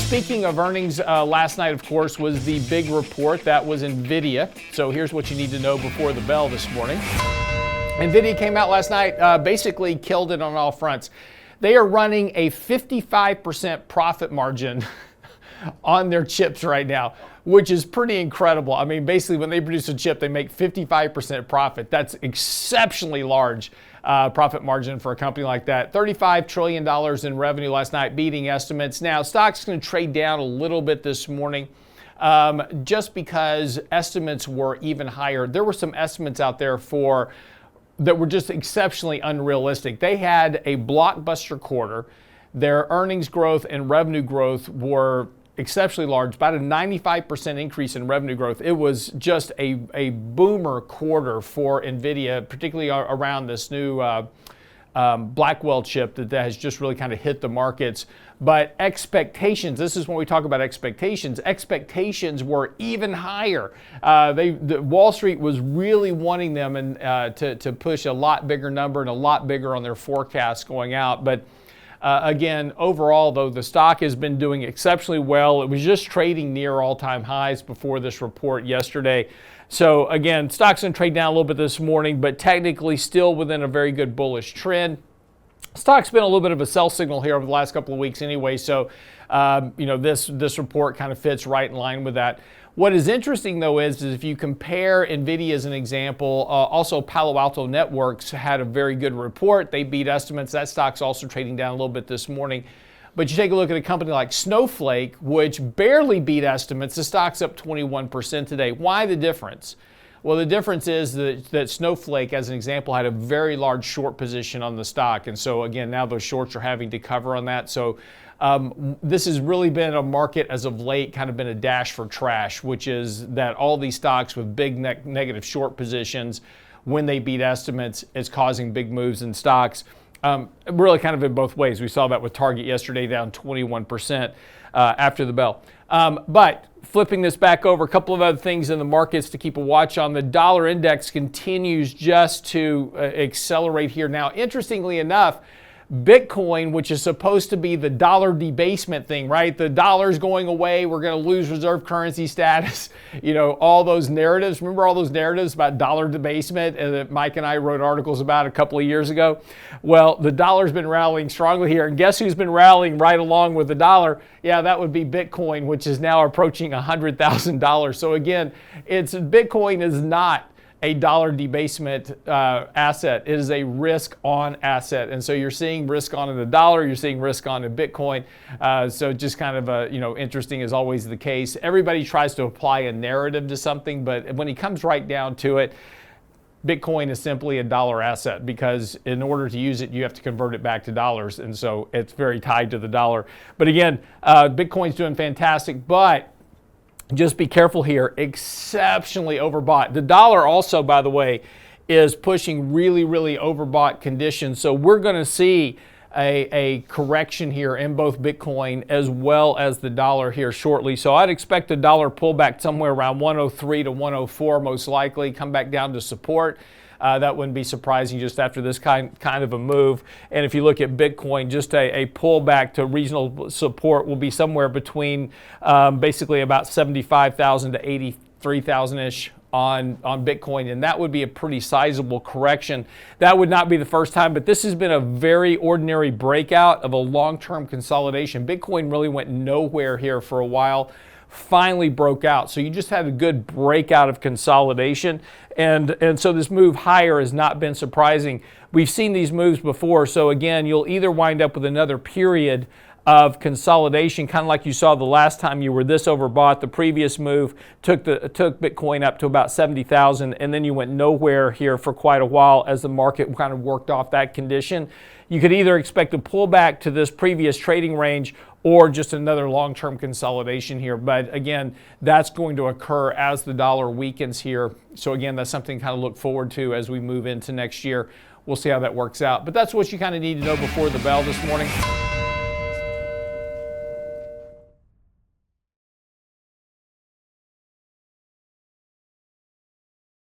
speaking of earnings, last night, of course, was the big report. That was Nvidia. So here's what you need to know before the bell this morning. Nvidia came out last night, basically killed it on all fronts. They are running a 55% profit margin on their chips right now, which is pretty incredible. I mean, basically, when they produce a chip, they make 55% profit. That's exceptionally large profit margin for a company like that. $35 trillion in revenue last night, beating estimates. Now, stock's going to trade down a little bit this morning just because estimates were even higher. There were some estimates out there that were just exceptionally unrealistic. They had a blockbuster quarter. Their earnings growth and revenue growth were exceptionally large, about a 95% increase in revenue growth. It was just a boomer quarter for Nvidia, particularly around this new Blackwell chip that has just really kind of hit the markets. But expectations, this is when we talk about expectations were even higher. Wall Street was really wanting them to push a lot bigger number and a lot bigger on their forecasts going out. But again, overall, though, the stock has been doing exceptionally well. It was just trading near all-time highs before this report yesterday. So again, stock's going to trade down a little bit this morning, but technically still within a very good bullish trend. Stock's been a little bit of a sell signal here over the last couple of weeks anyway, so this report kind of fits right in line with that. What is interesting, though, is if you compare Nvidia as an example, also PaloAlto Networks had a very good report. They beat estimates. That stock's also trading down a little bit this morning. But you take a look at a company like Snowflake, which barely beat estimates. The stock's up 21% today. Why the difference? Well, the difference is that Snowflake, as an example, had a very large short position on the stock. And so, again, now those shorts are having to cover on that. So this has really been a market as of late, kind of been a dash for trash, which is that all these stocks with big negative short positions, when they beat estimates, is causing big moves in stocks. Really kind of in both ways. We saw that with Target yesterday, down 21% after the bell. But flipping this back over, a couple of other things in the markets to keep a watch on. The dollar index continues just to accelerate here. Now, interestingly enough, Bitcoin, which is supposed to be the dollar debasement thing, right? The dollar's going away. We're going to lose reserve currency status. You know, all those narratives. Remember all those narratives about dollar debasement that Mike and I wrote articles about a couple of years ago? Well, the dollar's been rallying strongly here. And guess who's been rallying right along with the dollar? Yeah, that would be Bitcoin, which is now approaching $100,000. So again, Bitcoin is not a dollar debasement asset. It is a risk on asset. And so you're seeing risk on in the dollar, you're seeing risk on in Bitcoin. So just kind of, interesting as always the case. Everybody tries to apply a narrative to something, but when it comes right down to it, Bitcoin is simply a dollar asset because in order to use it, you have to convert it back to dollars. And so it's very tied to the dollar. But again, Bitcoin's doing fantastic, but just be careful here, exceptionally overbought. The dollar also, by the way, is pushing really, really overbought conditions. So we're going to see a correction here in both Bitcoin as well as the dollar here shortly. So I'd expect the dollar pullback somewhere around 103 to 104 most likely, come back down to support. That wouldn't be surprising just after this kind of a move. And if you look at Bitcoin, just a pullback to regional support will be somewhere between basically about 75,000 to 83,000-ish on Bitcoin. And that would be a pretty sizable correction. That would not be the first time, but this has been a very ordinary breakout of a long-term consolidation. Bitcoin really went nowhere here for a while. Finally broke out. So you just had a good breakout of consolidation. And so this move higher has not been surprising. We've seen these moves before. So again, you'll either wind up with another period of consolidation, kind of like you saw the last time you were this overbought. The previous move took Bitcoin up to about 70,000, and then you went nowhere here for quite a while as the market kind of worked off that condition. You could either expect a pullback to this previous trading range or just another long-term consolidation here. But again, that's going to occur as the dollar weakens here. So again, that's something to kind of look forward to as we move into next year. We'll see how that works out. But that's what you kind of need to know before the bell this morning.